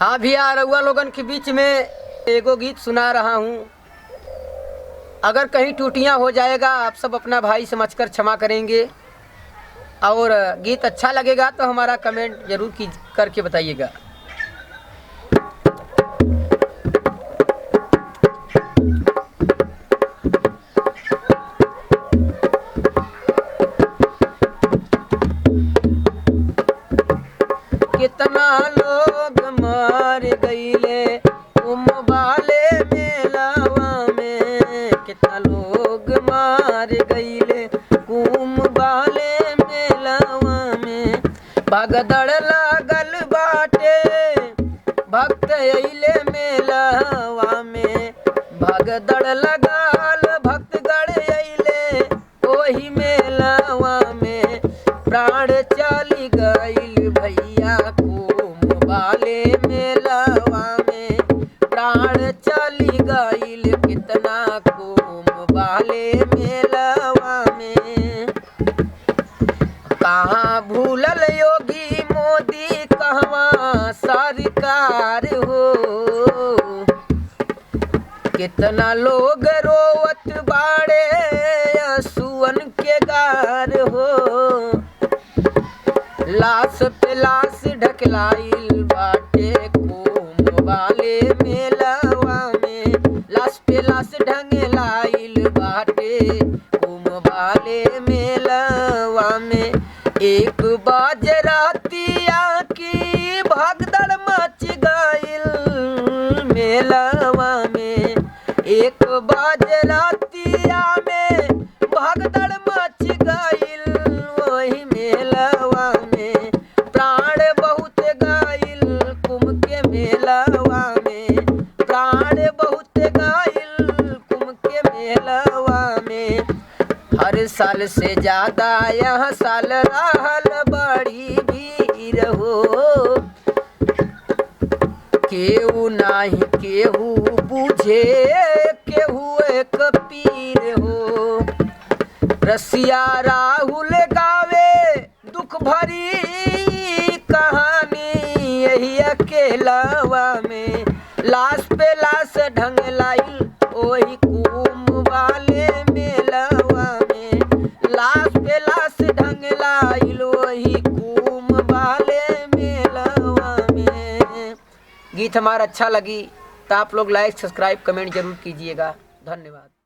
हाँ भैया, रउआ लोगन के बीच में एगो गीत सुना रहा हूँ। अगर कहीं टूटियाँ हो जाएगा आप सब अपना भाई समझकर क्षमा करेंगे, और गीत अच्छा लगेगा तो हमारा कमेंट जरूर करके बताइएगा। कितना लोग मर गईले वाले मेलावा में, कितना लोग मर गईले वाले मेलावा में। भगदड़ लागल बाटे भक्त अइले मेलावा में, भगदड़ लगाल भक्तगण अइले ओही मेलावा में। प्राण चली गईल भैया वाले मेलावा में, प्राण चली गईल कितना वाले मेलावा में। कहाँ भूलल योगी मोदी, कहवा सरकार हो। कितना लोग रोवत बाड़े असुअन के गार हो। लाश पे लाश ढकलाइल बाटे वाले मेलावा में, लाश पे लाश ढंगलाइल बाटे वाले मेलावा में। एक बाज रातिया की भगदड़ मच गइल मेलावा में, एक बाज रातिया में भगदड़ मच गइल वही मेलावा में। प्राण बहुत गइल कुंभ के मेलावा में, प्राण बहुत गइल कुंभ के मेलावा में। हर साल से ज्यादा यह साल रहल बड़ी भीड़ हो। केहू नाही केहू बुझे केहू एक पीर हो। रसिया राहुल गावे दुख भरी कहानी यही अकेलावा में। लाश पे लाश ढंगलाइल ओही वाले मेलावा में, लाश पे लाश ढंगलाइल वही वाले मेलावा में। गीत हमारा अच्छा लगी तो आप लोग लाइक सब्सक्राइब कमेंट जरूर कीजिएगा। धन्यवाद।